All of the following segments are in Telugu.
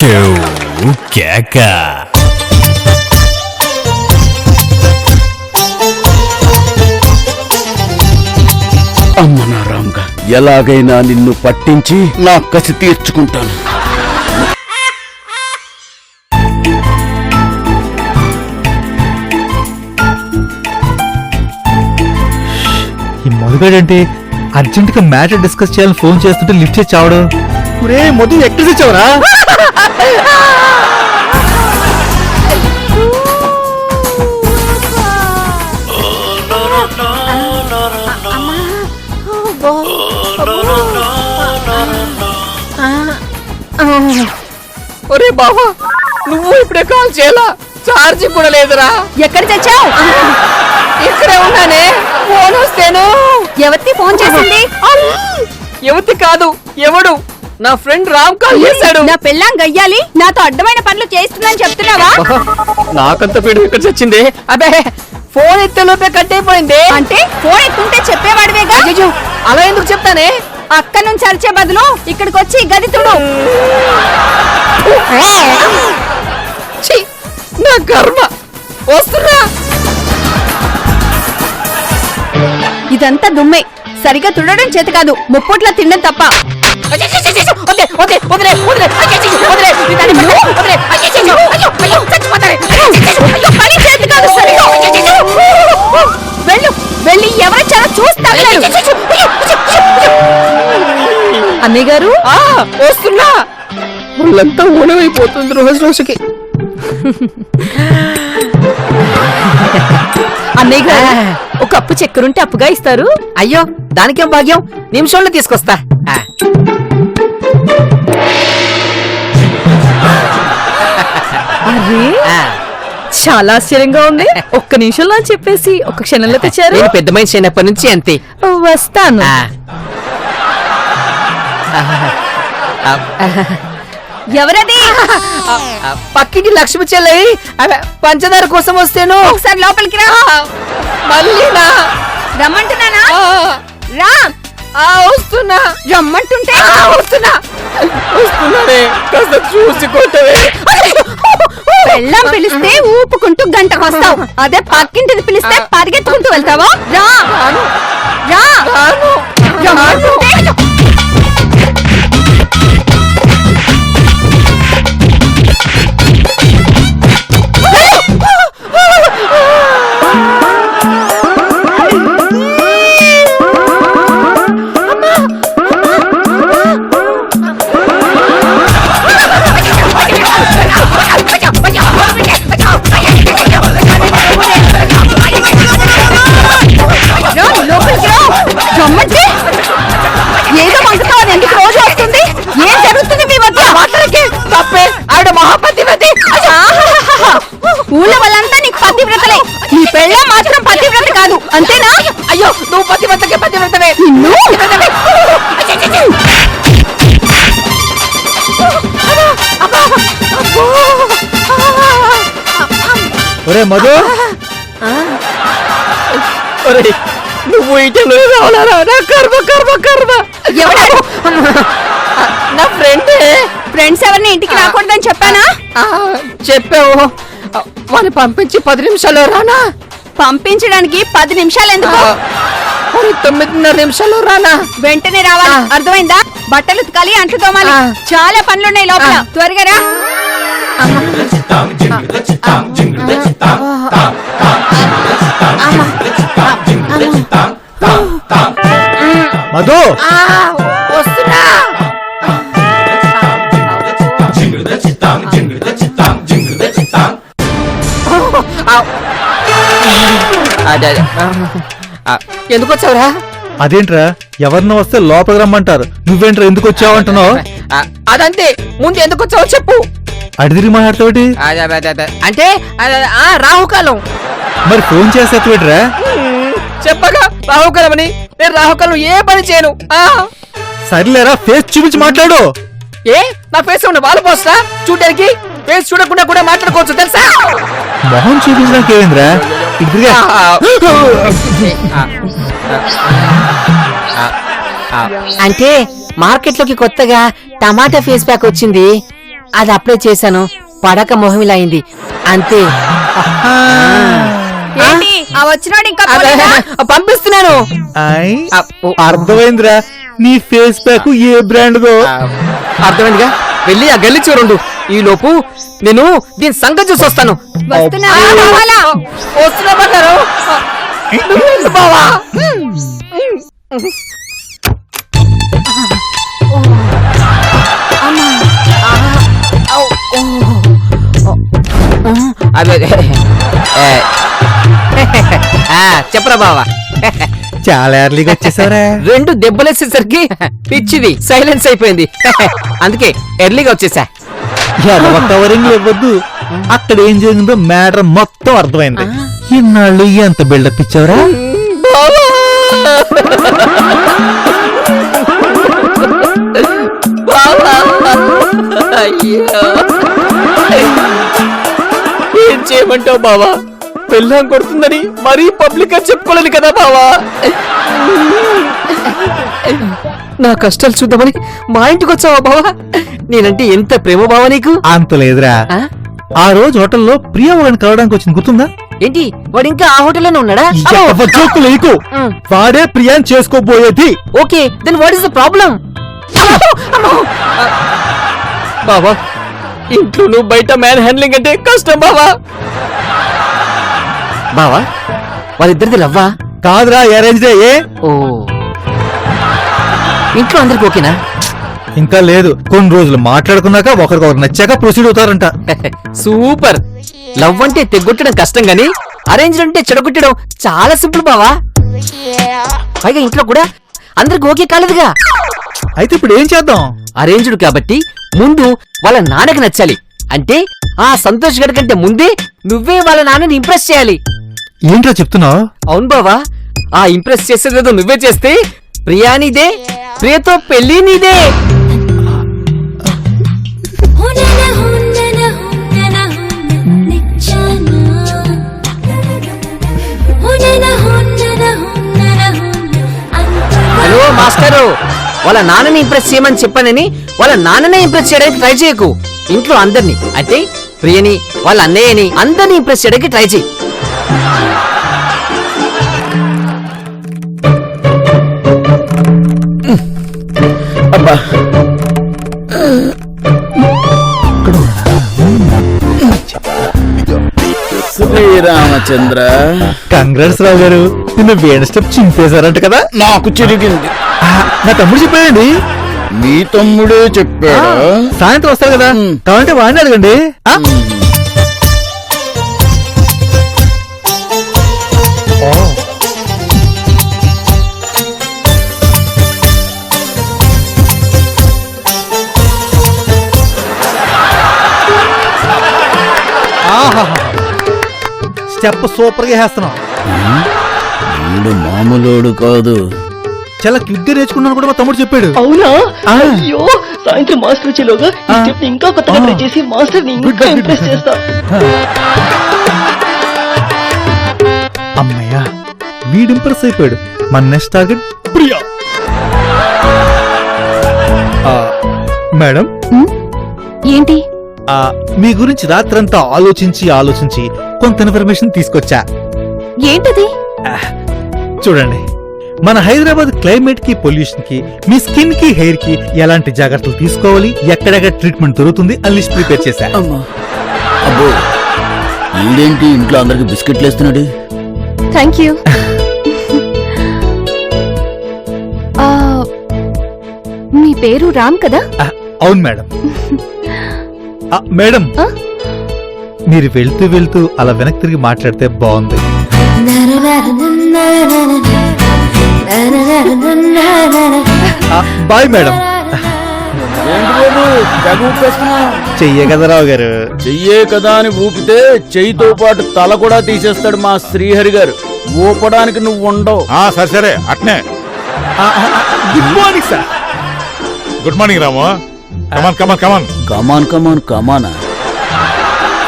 కేక అమ్మనా రామ్గా ఎలాగైనా నిన్ను పట్టించి నా కసి తీర్చుకుంటాను. ఈ మొదగడేంటి అర్జెంట్ గా మ్యాటర్ డిస్కస్ చేయాలని ఫోన్ చేస్తుంటే లిఫ్ట్ చేసి చావడు. ఒరే మొదలు ఎక్కడ తెచ్చావురా? ఒరే బావా, నువ్వు ఇప్పుడే కాల్ చేయాలా? ఛార్జ్ కూడా లేదురా. ఎక్కడ తెచ్చావు? ఇక్కడే ఉన్నానే. ఫోన్ వస్తేను. ఎవరికి ఫోన్ చేసింది? ఎవతి కాదు, ఎవడు? నా ఫ్రెండ్ రామ్ కాల్ చేశాడు. నా పెళ్ళాం గయ్యాలి నాతో అడ్డమైన పనులు చేస్తుందని చెప్తున్నావా? నాకంత పీడు ఇక్కడ చచ్చింది. అబే, ఫోన్ ఎత్తలోపే కట్ అయిపోయింది. అంటే ఫోన్ ఎత్తుంటే చెప్పేవాడివేగా. అయ్యో, అలా ఎందుకు చెప్తానే? అక్క నుంచి అరిచే బదులు ఇక్కడికి వచ్చి గది తుడు. ఛీ, నా కర్మ. వస్తున్నా. ఇదంతా దుమ్మే. సరిగా తుడడం చేత కాదు, ముప్పొట్ల తినడం తప్ప. పని చేతి కాదు సరిగా. వెళ్ళు, వెళ్ళి ఎవరు చాలా చూస్తా. అన్నయ్య గారు వస్తున్నా. వాళ్ళంతా ఊనమైపోతుంది రోజు రోజుకి. అన్నయ్య గారు, ఒక కప్పు చక్కెరుంటే అప్పుగా ఇస్తారు. అయ్యో, దానికేం భాగ్యం. నిమిషంలో తీసుకొస్తా. అరే, చాలా ఆశ్చర్యంగా ఉంది. ఒక్క నిమిషంలో అని చెప్పేసి ఒక క్షణంలో తెచ్చారు. నేను పెద్ద మనిషి అయినప్పటి నుంచి అంతే. వస్తాను. ఎవరది? పక్కింటి లక్ష్మి చెల్లై పంచదార కోసం వస్తేను. ఒకసారి లోపలికి రా. మళ్ళీనా? రమ్మంటున్నానా? రా. వస్తున్నా. రమ్మంటుంటే వస్తున్నా. వస్తున్నానే. కాస్త చూసి కొట్టవే. పెళ్ళాం పిలిస్తే ఊపుకుంటూ గంటకొస్తావు. అదే పక్కింటిది పిలిస్తే పరిగెత్తుకుంటూ వెళ్తావా? రా. రా. రమ్మంటుంటే. ఏదో మంకుతావని ఎందుకు రోజు వస్తుంది? ఏం జరుగుతుంది మీ మధ్య? మాటలకి తప్పే. ఆవిడ మహాపతివ్రతి. ఊళ్ళో వాళ్ళంతా నీకు పతివ్రతలే. నీ పెళ్ళ మాత్రం పతివ్రత కాదు, అంతేనా? అయ్యో, నువ్వు పతివ్రతకే పతివ్రతవే. ఒరే మధు, నువ్వు ఇటలో రావాలా? నా కర్మ కర్మ కర్మ. ఎవరు? నా ఫ్రెండే. ఫ్రెండ్స్ ఎవరిని ఇంటికి రాకూడదని చెప్పానా? చెప్పావు. వాడిని పంపించి 10 నిమిషాలు రానా? పంపించడానికి 10 నిమిషాలు ఎందుకు? 9:30 నిమిషాలు రానా? వెంటనే రావాలి. అర్థమైందా? బట్టలు ఉతకాలి, అంట్లు తోమాలి, చాలా పనులున్నాయి లోపల. త్వరగా రా. మధు వస్తున్నా. ఎందుకు వచ్చావురా? అదేంట్రా, ఎవరినో వస్తే లోపలికి రమ్మంటారు. నువ్వేంట్రా ఎందుకు వచ్చావంటున్నావు? అదంతే. ముందు ఎందుకు వచ్చావో చెప్పు. అడిదిరి మాట్లాడతావుటి? అంటే రాహుకాలం. మరి ఫోన్ చేసేట్రా? చెప్పగా రాహుకాలం అని. నేను రాహుకాలం ఏ పని చేయను. సర్లేరా, ఫేస్ చూపించి మాట్లాడు. ఏ, నా ఫేస్ ఉన్న వాళ్ళు పోస్తా చూడడానికి? ఫేస్ చూడకుండా కూడా మాట్లాడుకోవచ్చు తెలుసా? మొహం చూపించడానికి ఏమైందిరా? ఇదిగా అంటే మార్కెట్ లోకి కొత్తగా టమాటా ఫేస్ ప్యాక్ వచ్చింది. అది అప్లై చేశాను, పడక మొహమిలా అయింది అంతే. ఏంటి ఆ వచ్చినోడు ఇంకా అదే, పోలేదా? పంపిస్తున్నాను. ఐ, అప్పు. అర్థమైందిరా నీ ఫేస్ ప్యాక్ ఏ బ్రాండ్దో. అర్థమైందిగా, వెళ్ళి ఆ గల్లి చూడండు. ఈ లోపు నేను దీని సంగతి చూసి వస్తాను. వస్తున్నా, రావాలా? వస్తున్నా బంగారు. నువ్వు వెళ్ళు బావా. అదే చెప్పరా బావా. చాలా ఎర్లీగా వచ్చేసారా? 2 దెబ్బలేసేసరికి పిచ్చిది సైలెన్స్ అయిపోయింది. అందుకే ఎర్లీగా వచ్చేసా. కవరింగ్ ఇవ్వద్దు. అక్కడ ఏం జరిగిందో మ్యాటర్ మొత్తం అర్థమైంది. ఇన్నాళ్ళు ఎంత బిల్డప్ ఇచ్చావరా? అయ్యో, ఏం చేయమంటావు బావా? పెళ్ళాం కొడుతుందని మరీ పబ్లిక్ గా చెప్పుకోలేదు కదా బావా. నా కష్టాలు చూద్దామని మా ఇంటికి వచ్చావా బావా? నేనంటే ఎంత ప్రేమ బావా నీకు. అంత లేదురా. ఆ? ఆ రోజు హోటల్లో ప్రియా వాళ్ళని కలవడానికి వచ్చింది గుర్తుందా? ఏంటి వాడు ఇంకా ఆ హోటల్లోనే ఉన్నాడా? జోకు లేకు. ఉమ్. వాడే ప్రియాని చేసుకోబోయేది. Okay, then what is the problem? బావా, ఇంట్లో నువ్వు బయట మ్యాన్ హ్యాండ్లింగ్ అంటే కష్టం బావా. బావా, వాళ్ళిద్దరిది లవ్వా? కాదురా, అరేంజ్ ఏ. ఓ, ఇంట్లో అందరికి ఓకేనా? ఇంకా లేదు. కొన్ని రోజులు మాట్లాడుకున్నాక ఒకరికొకరు నచ్చాక ప్రొసీడ్ అవుతారంట. సూపర్. లవ్ అంటే తెగొట్టడం కష్టం గాని అరేంజ్ అంటే చెడగొట్టడం చాలా సింపుల్ బావా. పైగా ఇంట్లో కూడా అందరికి ఓకే కాలేదుగా. అయితే ఇప్పుడు ఏం చేద్దాం? అరేంజ్డ్ కాబట్టి ముందు వాళ్ళ నాన్నకి నచ్చాలి. అంటే ఆ సంతోష్ గడి కంటే ముందే నువ్వే వాళ్ళ నాన్నని ఇంప్రెస్ చేయాలి. ఏంట్రా చెప్తున్నావు? అవును బావా, ఆ ఇంప్రెస్ చేసేదేదో నువ్వే చేస్తే ప్రియా నీదే, ప్రియతో పెళ్లి నీదే. హలో మాస్టరు, వాళ్ళ నాన్నని ఇంప్రెస్ చేయమని చెప్పానని వాళ్ళ నాన్ననే ఇంప్రెస్ చేయడానికి ట్రై చేయకు. ఇంట్లో అందరినీ అంటే ప్రియని, వాళ్ళ అన్నయ్యని, అందరినీ ఇంప్రెస్ చేయడానికి ట్రై చేయి. అబ్బా, శ్రీరామచంద్ర, కంగ్రాట్స్ రావు గారు, నిన్న వేణ స్టెప్ చింపేశారంట కదా? నాకు చిరిగింది. నా తమ్ముడు చెప్పాడండి. మీ తమ్ముడే చెప్పాడా? సాయంత్రం వస్తారు కదా, కావాలంటే వాడిని అడగండి. ఆ? స్టెప్ సూపర్ గా వేస్తున్నాం. వీడు మామూలోడు కాదు. చాలా క్విక్ గా నేర్చుకున్నాను కూడా మా తమ్ముడు చెప్పాడు. అవునా? ఆ. అయ్యో, సాయంత్రం మాస్టర్ వచ్చేలోగా ఈ స్టెప్ ని ఇంకా కొత్తగా ట్రై చేసి మాస్టర్ ని ఇంకా ఇంప్రెస్ చేస్తా. అమ్మయ్యా, వీడు ఇంప్రెస్ అయిపోయాడు. మన నెక్స్ట్ టార్గెట్ ప్రియా. మేడం, ఏంటి? మీ గురించి రాత్రంతా ఆలోచించి కొంత ఇన్ఫర్మేషన్ తీసుకొచ్చా. ఏంటది? చూడండి, మన హైదరాబాద్ క్లైమేట్ కి, పొల్యూషన్ కి, మీ స్కిన్ కి, హెయిర్ కి ఎలాంటి జాగ్రత్తలు తీసుకోవాలి, ఎక్కడెక్కడ ట్రీట్మెంట్ దొరుకుతుంది అని లిస్ట్ ప్రిపేర్ చేశా. అమ్మా, అబ్బో, ఈడేంటి ఇంట్లో అందరికి బిస్కెట్లు వేస్తున్నాడు? Thank you. మీ పేరు రామ్ కదా? అవును మేడం. మేడం, ఆ? మీరు వెళ్తూ అలా వెనక్కి తిరిగి మాట్లాడితే బాగుంది. Bye madam. చెయ్యే కదా రావు గారు. చెయ్యే కదా అని ఊపితే చెయ్యితో పాటు తల కూడా తీసేస్తాడు మా శ్రీహరి గారు. ఊపడానికి నువ్వు ఉండవు. సరే సరే అట్నే. Good morning sir. Good morning Ramu. Come on come on come on. Come on come on కమానా?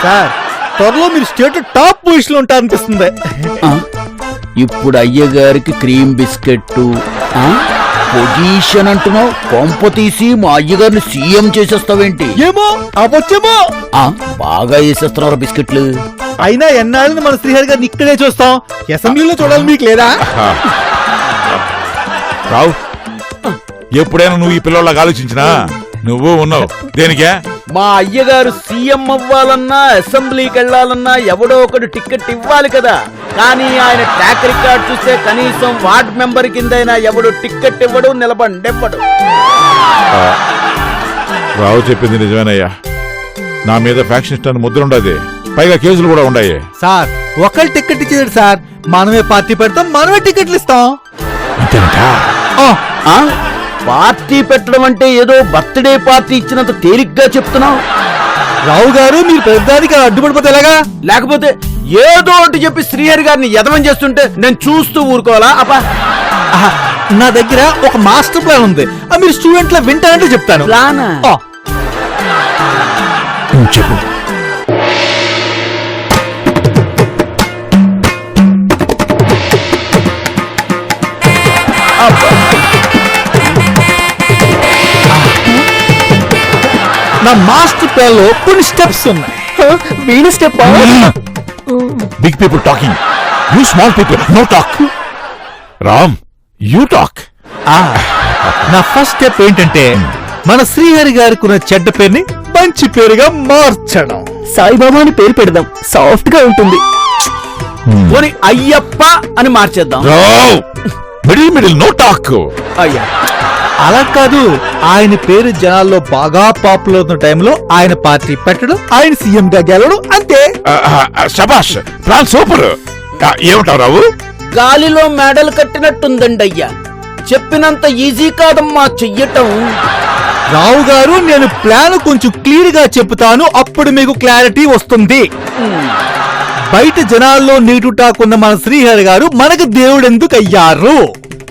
సార్, త్వరలో మీరు స్టేట్ టాప్ పొజిషన్ లో ఉంటారనిపిస్తుంది. ఇప్పుడు అయ్య గారికి క్రీమ్ బిస్కెట్ పొజిషన్ అంటున్నావు, కొంప తీసి మా అయ్యగారిని సీఎం చేసేస్తావేంటి? ఏమో అవచ్చేమో. ఆ, బాగా వేసేస్తున్నారు బిస్కెట్లు. అయినా ఎన్నాళ్ళని మన శ్రీహరి గారిని ఇక్కడే చూస్తాం, అసెంబ్లీలో చూడాలి మీకు లేదా? రావు, ఎప్పుడైనా నువ్వు ఈ పిల్లలాగా ఆలోచించినా నువ్వు ఉన్నావు దేనికే? మా అయ్యగారు సీఎం అవ్వాలన్నా అసెంబ్లీకి వెళ్ళాలన్నా ఎవడో ఒకడు టికెట్ ఇవ్వాలి కదా. కానీ ఆయన ట్రాక్ రికార్డ్ చూస్తే కనీసం వార్డ్ మెంబర్ కిందైనా ఎవడు టికెట్ ఇవ్వడు, నిలబడెవ్వడు. రావు చెప్పింది నిజమేనయ్యా. నా మీద ఫ్యాక్షనిస్ట్ అని ముద్ర ఉండదు, పైగా కేసులు కూడా ఉన్నాయి. సార్ ఒకళ్ళు టికెట్ ఇచ్చేది సార్, మనమే పార్టీ పెడతాం, మనమే టికెట్లు ఇస్తాం. ఆ? పార్టీ పెట్టడం అంటే ఏదో బర్త్డే పార్టీ ఇచ్చినంత తేలిగ్గా చెప్తున్నావు. రావు గారు మీరు పెద్దానికి అడ్డుపడిపోతే ఎలాగా? లేకపోతే ఏదో ఒకటి చెప్పి శ్రీహరి గారిని ఎదవం చేస్తుంటే నేను చూస్తూ ఊరుకోవాలా? అబ్బా, ఆహా, నా దగ్గర ఒక మాస్టర్ ప్లాన్ ఉంది, అది మీరు స్టూడెంట్ లా వింటానంటే చెప్తాను. ప్లానా? ఆ, చెప్పు. నా మాస్టర్ ప్లాన్ లో కొన్ని స్టెప్స్ ఉన్నాయి. Veena step. Big people talking, you small people no talk. Ram, you talk. నా ఫస్ట్ స్టెప్ ఏంటంటే మన శ్రీహరి గారికి ఉన్న చెడ్డ పేరుని మంచి పేరుగా మార్చడం. సాయిబాబా అని పేరు పెడదాం, సాఫ్ట్ గా ఉంటుంది. పోనీ అయ్యప్ప అని మార్చేద్దాం. Middle no talk. అయ్యా, అలా కాదు, ఆయన పేరు జనాల్లో బాగా పాపులర్ అవుతున్న టైంలో ఆయన పార్టీ పెట్టడం, ఆయన సీఎం గా గెలవడం, అంతే. శబాష్, ప్లాన్ సూపర్. ఏమంటావు రావు? గాలిలో మెడలు కట్టినట్టుందండి అయ్యా. చెప్పినంత ఈజీ కాదమ్మా చెయ్యటం. రావు గారు నేను ప్లాన్ కొంచెం క్లియర్ గా చెప్తాను, అప్పుడు మీకు క్లారిటీ వస్తుంది. బయట జనాల్లో నెగిటివ్ టాక్ ఉన్న మన శ్రీహరి గారు మనకు దేవుడు ఎందుకు అయ్యారు?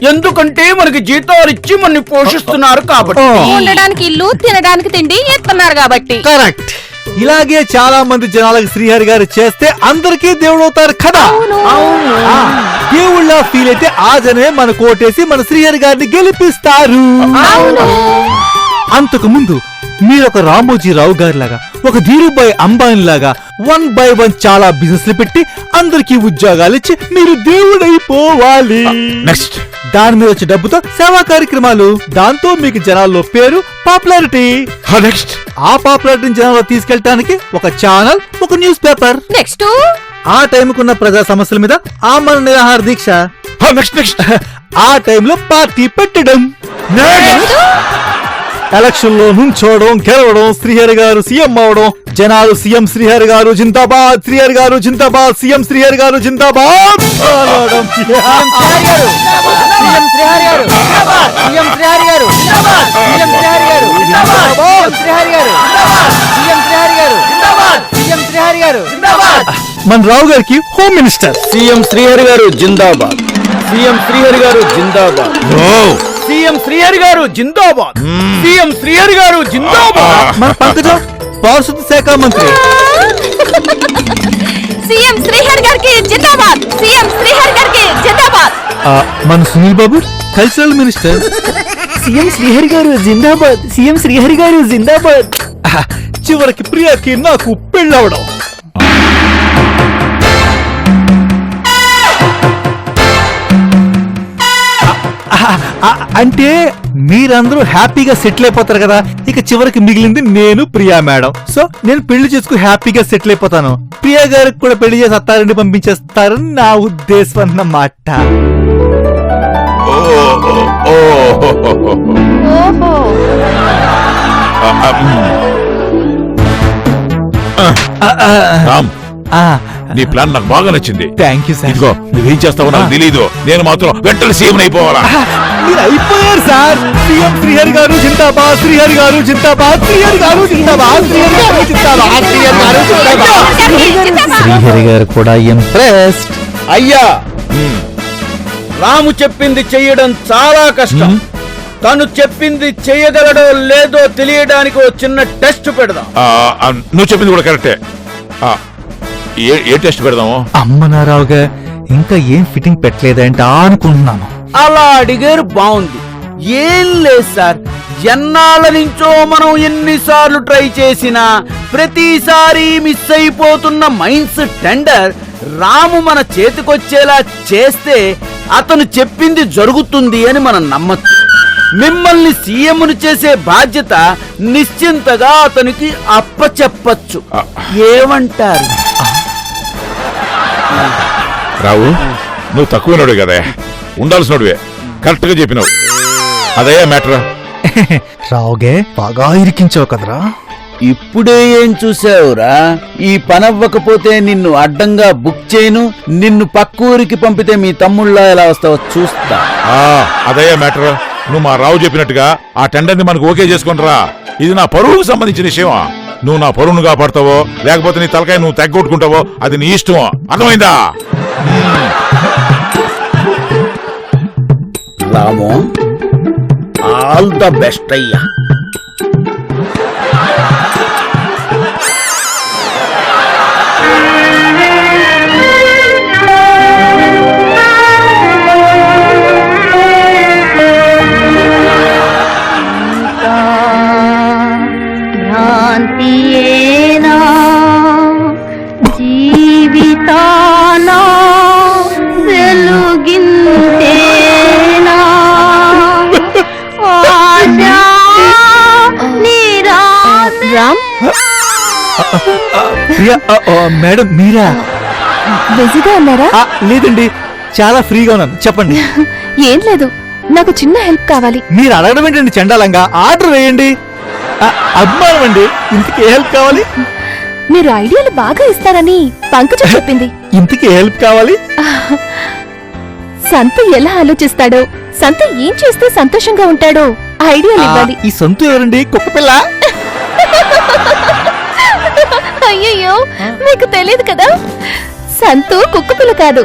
ఎందుకంటే మనకి జీతాలు ఇచ్చి మనని పోషిస్తున్నారు కాబట్టి. ఉండడానికి ఇల్లు, తినడానికి తిండి ఇస్తున్నారు కాబట్టి. కరెక్ట్. ఇలాగే చాలా మంది జనాలకు శ్రీహరి గారు చేస్తే అందరికీ దేవుడు అవుతారు కదా. ఆ, దేవుళ్ళ ఫీల్ అయితే ఆ జనమే మన కోటేసి మన శ్రీహరి గారిని గెలిపిస్తారు. అంతకు ముందు మీరు ఒక రామోజీ రావు గారి లాగా, ఒక ధీరుభాయ్ అంబానీ లాగా 1 by 1 చాలా బిజినెస్లు పెట్టి అందరికీ ఉద్యోగాలు ఇచ్చి మీరు దేవుడైపోవాలి. నెక్స్ట్, దాని మీద వచ్చే డబ్బుతో సేవా కార్యక్రమాలు, దాంతో మీకు జనాల్లో పేరు, పాపులారిటీ. నెక్స్ట్, ఆ పాపులారిటీని జనాల్లో తీసుకెళ్ళటానికి ఒక ఛానల్, ఒక న్యూస్ పేపర్. నెక్స్ట్ ఆ టైంకున్న ప్రజా సమస్యల మీద ఆమరణ నిరాహార దీక్ష. నెక్స్ట్. ఆ టైంలో పార్టీ పెట్టడం. ఎలక్షన్ లో నుంచోవడం, గెలవడం, శ్రీహరి గారు సీఎం అవడం, జనాలు సీఎం శ్రీహరి గారు జిందాబాద్, శ్రీహరి గారు జిందాబాద్, సీఎం శ్రీహరి గారు జిందాబాద్ అనడం. మన రావు గారికి హోమ్ మినిస్టర్. సీఎం శ్రీహరి గారు జిందాబాద్, సీఎం శ్రీహరి గారు జిందాబాద్, సీఎం శ్రీహరి గారు జిందాబాద్, సీఎం శ్రీహరి గారు జిందాబాద్. మన పంకజం పారిశుద్ధ శాఖ మంత్రి. సీఎం శ్రీహరి గారికి జిందాబాద్, సీఎం శ్రీహరి గారికి జిందాబాద్. మన సునీల్ బాబు కల్చరల్ మినిస్టర్. సీఎం శ్రీహరి గారు జిందాబాద్, సీఎం శ్రీహరి గారు జిందాబాద్. చివరికి ప్రియాకి నాకు పెళ్ళవడం. అంటే మీరందరూ హ్యాపీగా సెటిల్ అయిపోతారు కదా, ఇక చివరికి మిగిలింది నేను, ప్రియా మేడం. సో నేను పెళ్లి చేసుకుని హ్యాపీగా సెటిల్ అయిపోతాను, ప్రియా గారికి కూడా పెళ్లి చేసి అత్తారింటి పంపించేస్తారని నా ఉద్దేశం అన్నమాట. రామ్, నీ ప్లాన్ నాకు బాగా నచ్చింది. Thank you sir. ఇదిగో నువ్వేం చేస్తావో నాకు తెలీదు, నేను మాత్రం వెంటనే సీఎం అయిపోవాలా. మీరు అయిపోయారు సార్. సీఎం శ్రీహరి గారు జిందాబాద్, శ్రీహరి గారు జిందాబాద్, శ్రీహరి గారు జిందాబాద్, శ్రీహరి గారు జిందాబాద్, శ్రీహరి గారు జిందాబాద్. శ్రీహరి గారు కూడా ఇంప్రెస్డ్. అయ్యా, రాము చెప్పింది చెయ్యడం చాలా కష్టం. తను చెప్పింది చెయ్యగలడో లేదో తెలియడానికి ఓ చిన్న టెస్ట్ పెడదాం. నువ్వు చెప్పింది కూడా కరెక్టే. ఏ టెస్ట్ పెడదాము? అమ్మనారావుగా ఇంకా ఏం ఫిట్టింగ్ పెట్టలేదంట అనుకుంటున్నాను. అలా అడిగారు, బాగుంది. ఏం లేదు సార్, ఎన్నాళ్ళ నుంచో మనం ఎన్నిసార్లు ట్రై చేసినా ప్రతిసారి మిస్ అయిపోతున్న మైన్స్ టెండర్ రాము మన చేతికొచ్చేలా చేస్తే అతను చెప్పింది జరుగుతుంది అని మనం నమ్మచ్చు. మిమ్మల్ని సీఎంను చేసే బాధ్యత నిశ్చింతగా అతనికి అప్పచెప్పచ్చు. ఏమంటారు? రావు, నువ్వు తక్కువనోడు కదా, ఉండాల్సినోడువే. కరెక్ట్ గా చెప్పినావు. అదయ్యా మ్యాటర్. రావుగే బాగా ఇరికించావు కదరా. ఇప్పుడే ఏం చూసావురా? ఈ పనవ్వకపోతే నిన్ను అడ్డంగా బుక్ చేయను, నిన్ను పక్కూరికి పంపితే మీ తమ్ముళ్ళ ఎలా వస్తావో చూస్తా. అదయ్యా మ్యాటర్. నువ్వు మా రావు చెప్పినట్టుగా ఆ టెండర్ని మనకు ఓకే చేసుకుంటరా. ఇది నా పరువుకు సంబంధించిన విషయమా. నువ్వు నా పరువును కాపాడతావో లేకపోతే నీ తలకాయ నువ్వు తెగ్గొట్టుకుంటావో అది నీ ఇష్టమో. అర్థమైందా? రాము, ఆల్ ద బెస్ట్ అయ్యా. భ్రాంతియేనా జీవితానా వెలుగింతేనా ఆశా నిరాశ. రామ్, ప్రియా, మేడం మీరా? బిజీగా ఉన్నారా? లేదండి, చాలా ఫ్రీగా ఉన్నాను. చెప్పండి. ఏం లేదు, నాకు చిన్న హెల్ప్ కావాలి. మీరు అడగడం ఏంటండి చండాలంగా? ఆర్డర్ వేయండి. అభిమానం అండి. ఇంతకీ ఏ హెల్ప్ కావాలి? మీరు ఐడియాలు బాగా ఇస్తారని పంకజ చెప్పింది. ఇంతకీ ఏ హెల్ప్ కావాలి? సంతు ఎలా ఆలోచిస్తాడో, సంతు ఏం చేస్తే సంతోషంగా ఉంటాడో ఐడియాలు ఇవ్వాలి. ఈ సంతు ఎవరండి? కుక్క పిల్ల? అయ్యయ్యో, మీకు తెలియదు కదా, సంతు కుక్కపిల్ల కాదు.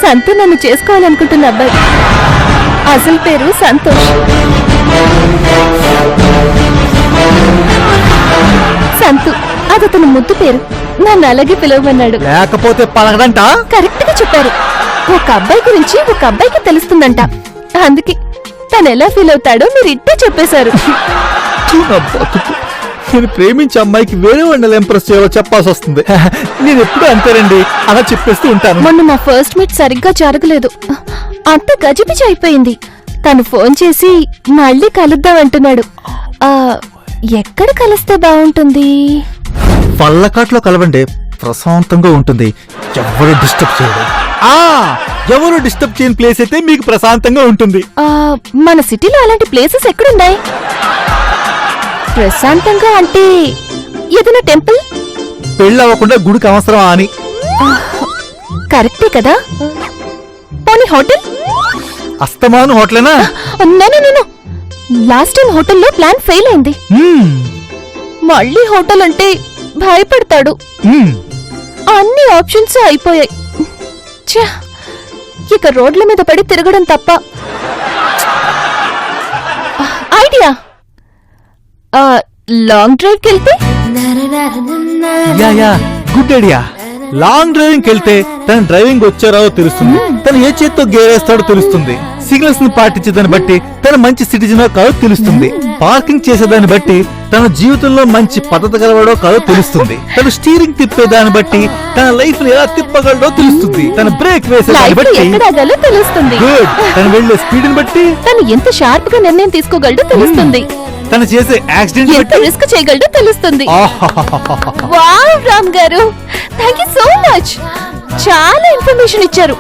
సంతు నన్ను చేసుకోవాలనుకుంటున్న అబ్బాయి. అసలు పేరు సంతోష్. సంతు అదతను ముద్దు పేరు. నన్ను అలాగే పిలవమన్నాడు. లేకపోతే పలకడంట. కరెక్ట్ గా చెప్పారు. ఒక అబ్బాయి గురించి ఒక అబ్బాయికి తెలుస్తుందంట. అందుకే తను ఎలా ఫీల్ అవుతాడో మీరు ఇట్టే చెప్పేశారు. నేను ప్రేమించే అమ్మాయికి వేరే వాళ్ళని ఇంప్రెస్ చేయాలో చెప్పాల్సి వస్తుంది. నేను ఎప్పుడూ అంతేనండి, అలా చెప్పేస్తూ ఉంటాను. మొన్న మా ఫస్ట్ మీట్ సరిగ్గా జరగలేదు. అంత గజిబిజి అయిపోయింది. తను ఫోన్ చేసి మళ్ళీ కలుద్దాం అంటున్నాడు. ఎక్కడ కలిస్తే బాగుంటుంది? పల్లకాట్లో కలవండి, ప్రశాంతంగా ఉంటుంది. ఎవరు డిస్టర్బ్ చేయడు. ఎవరు డిస్టర్బ్ చేయని ప్లేస్ అయితే మీకు ప్రశాంతంగా ఉంటుంది. మన సిటీలో అలాంటి ప్లేసెస్ ఎక్కడున్నాయి? ప్రశాంతంగా అంటే ఏదైనా టెంపుల్? పెళ్ళి అవ్వకుండా గుడికి అవసరమా అని. కరెక్టే కదా. పోనీ హోటల్? అస్తమాను హోటలేనా? నో, లాస్ట్ టైం హోటల్లో ప్లాన్ ఫెయిల్ అయింది. మళ్ళీ హోటల్ అంటే భయపడతాడు. అన్ని ఆప్షన్స్ అయిపోయాయి. ఛా, ఇక రోడ్ల మీద పడి తిరగడం తప్ప. ఐడియా, లాంగ్ డ్రైవ్ కెళ్తే? Yeah good idea. Long driving వెళ్తే తన డ్రైవింగ్ వచ్చారో తెలుస్తుంది, తను ఏ చేత్తో గేరేస్తాడో తెలుస్తుంది, సిగ్నల్స్ ని పాటించేదాన్ని బట్టి తన మంచి సిటిజనో కాదో తెలుస్తుంది, పార్కింగ్ చేసేదాన్ని బట్టి తన జీవితంలో మంచి పద్ధతి కలవాడో కాదో తెలుస్తుంది, తను స్టీరింగ్ తిప్పేదాన్ని బట్టి తన లైఫ్ ని ఎలా తిప్పగలడో తెలుస్తుంది, తన బ్రేక్ వేసేదాన్ని బట్టి తెలుస్తుంది, గుడ్ తను వెళ్లే స్పీడ్ ని బట్టి తను ఎంత షార్ప్ గా నిర్ణయం తీసుకోగలడో తెలుస్తుంది, తను చేసే యాక్సిడెంట్ ఎంత రిస్క్ చేయగలడో తెలుస్తుంది. వావ్ రామ్ గారు, థ్యాంక్ యూ సో మచ్. చాలా ఇన్ఫర్మేషన్ ఇచ్చారు.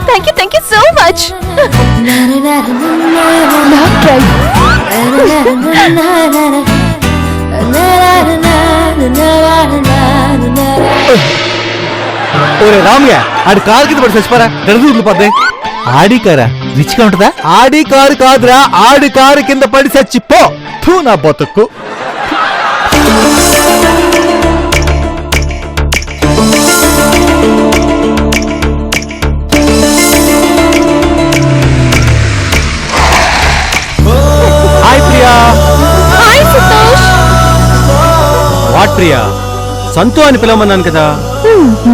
Thank you so much. ఓరే రామ్యా, ఆడి కారు కింద పడి చచ్చిపోరా, గడుగులు పద్దే. ఆడి కారా రిచ్ గా ఉంటుందా? ఆడి కారు కాదురా, ఆడి కారు కింద పడి చచ్చిపో. నా బతుకు. Hi Priya. Hi Santosh. What Priya, సంతు అని పిలవమన్నాను కదా.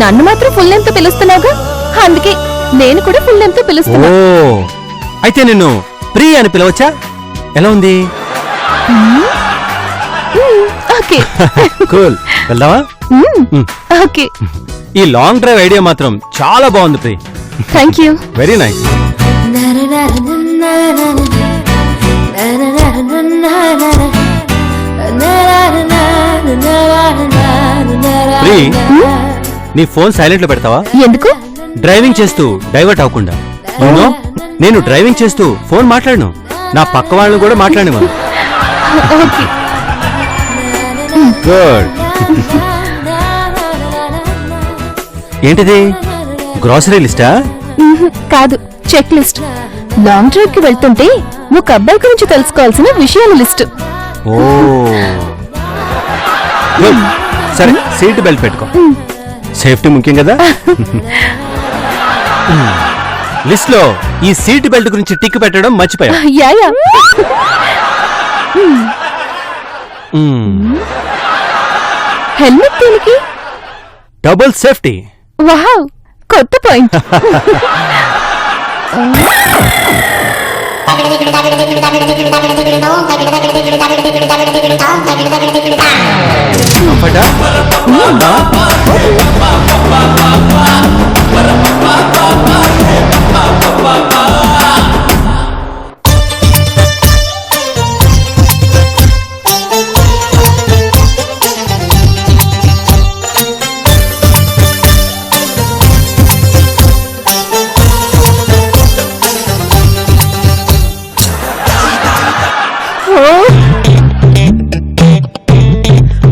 నన్ను మాత్రం ఫుల్ నేమ్ తో పిలుస్తున్నావుగా, అందుకే నేను కూడా ఫుల్ నేమ్ తో పిలుస్తున్నా. ఓ, అయితే నిన్ను ప్రియ అని పిలవచ్చా? ఎలా ఉంది? ఓకే. కూల్. వెళ్దామా? ఓకే. ఈ లాంగ్ డ్రైవ్ ఐడియా మాత్రం చాలా బాగుంది Priya. Thank you. Very nice. Priya, నీ ఫోన్ సైలెంట్ లో పెడతావా? ఎందుకు? డ్రైవింగ్ చేస్తూ డైవర్ట్ అవ్వకుండా. యూనో, నేను డ్రైవింగ్ చేస్తూ ఫోన్ మాట్లాడను, నా పక్క వాళ్ళని కూడా మాట్లాడేవాను. ఓకే. గుడ్. ఏంటిది, గ్రాసరీ లిస్టా? కాదు, చెక్ లిస్ట్. లాంగ్ డ్రైవ్ కి వెళ్తుంటే ఒక అబ్బాయి గురించి తెలుసుకోవాల్సిన విషయాల లిస్ట్. ఓ గుడ్. సరే, సీట్ బెల్ట్ పెట్టుకో, సేఫ్టీ ముఖ్యం కదా. లిస్ట్ లో ఈ సీట్ బెల్ట్ గురించి టిక్ పెట్టడం మర్చిపోయా. యా. హెల్మెట్ దేనికి? Double safety. వావ్, కొత్త పాయింట్.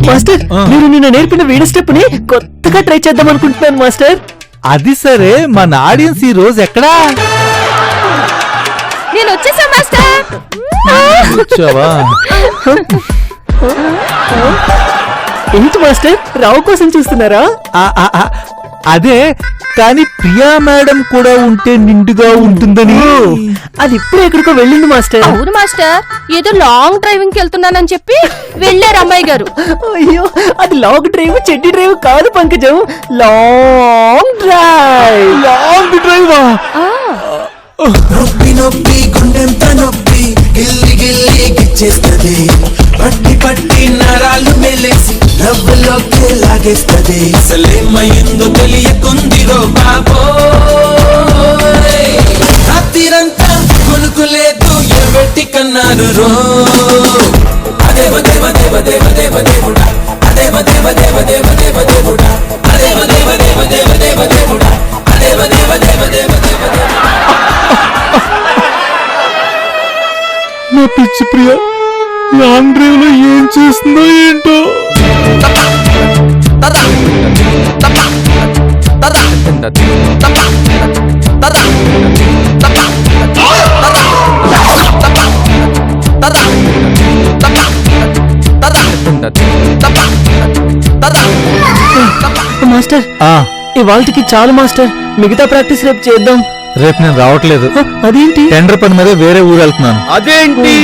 మాస్టర్, మీరు నిన్న నేర్పిన వీడియో స్టెప్ ని కొత్తగా ట్రై చేద్దాం అనుకుంటున్నాను మాస్టర్. అది సరే, మన ఆడియన్స్ ఈ రోజు ఎక్కడా? నేను వచ్చేసా మాస్టర్. వచ్చావా? ఏంటి మాస్టర్, రావు కోసం చూస్తున్నారా? అదే, కానీ ప్రియా మేడం కూడా ఉంటే నిండుగా ఉంటుందని. అది ఇప్పుడే ఎక్కడికో వెళ్ళింది మాస్టర్. అవును మాస్టర్, ఏదో లాంగ్ డ్రైవింగ్ కి వెళ్తున్నానని చెప్పి వెళ్ళారు అమ్మాయి గారు. అయ్యో, అది లాంగ్ డ్రైవ్ చెడ్డి డ్రైవ్ కాదు పంకజం, లాంగ్ డ్రైవ్. లాంగ్ డ్రైవా? నొప్పి నొప్పి గుండెంత నొప్పి గిల్లి గిల్లి గిచ్చేస్తది, పట్టి పట్టి నరాలు మెలేసి నవ్వులోకి లాగేస్తది. అసలేమైందో తెలియకుందిరో బాబోయ్, రాత్రిరంతా కొనుక్కులేదు ఎవ్వెట్టి కన్నారు రో. అదేవ దేవ దేవ దేవ దేవ దేవుడా, అదేవ దేవ దేవ దేవ దేవ దేవుడా, అదేవ దేవ దేవ దేవ దేవ దేవుడా, అదేవ దేవ దేవ దేవ దేవ దేవుడా. నా పిచ్చి ప్రియ లాంగ్ డ్రైవ్ లో ఏం చేస్తుందో ఏంటో. మాస్టర్, ఇవాళకి చాలు మాస్టర్, మిగతా ప్రాక్టీస్ రేపు చేద్దాం. రేపు నేను రావట్లేదు. అదేంటి? టెండర్ పని మీద వేరే ఊరు వెళ్తున్నాను. అదేంటి?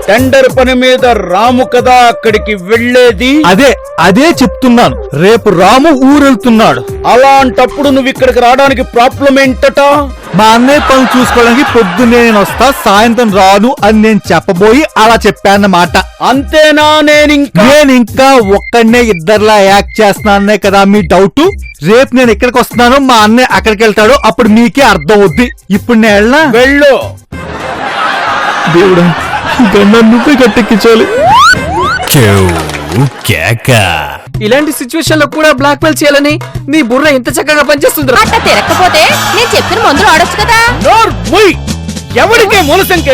టెండర్ పని మీద రాము కదా అక్కడికి వెళ్ళేది. అదే చెప్తున్నాను, రేపు రాము ఊరెళ్తున్నాడు. అలాంటప్పుడు నువ్వు ఇక్కడికి రావడానికి ప్రాబ్లం ఏంటట? మా అన్నయ్య పనులు చూసుకోవడానికి పొద్దున్నే నేను వస్తా, సాయంత్రం రాను అని నేను చెప్పబోయి అలా చెప్పానన్నమాట. అంతేనా? నేనింకా ఒక్కడనే ఇద్దర్లా యాక్ట్ చేస్తున్నానే కదా మీ డౌట్. రేపు నేను ఇక్కడికి వస్తున్నాను, మా అన్నయ్య అక్కడికి వెళ్తాడు, అప్పుడు మీకే అర్థం అవుద్ది. ఇప్పుడు నేను వెళ్ళా? వెళ్ళు. దేవుడా, నువ్వే గట్టెక్కించాలి. ఇలాంటి సిచ్యువేషన్ లో కూడా బ్లాక్ మెయిల్ చేయాలని నీ బుర్ర ఎంత చక్కగా పనిచేస్తుంది. అట్లా తిరగకపోతే నేను చెప్పిన మందులు ఆడొచ్చు కదా. ఎవరికే మూలసంఖ్య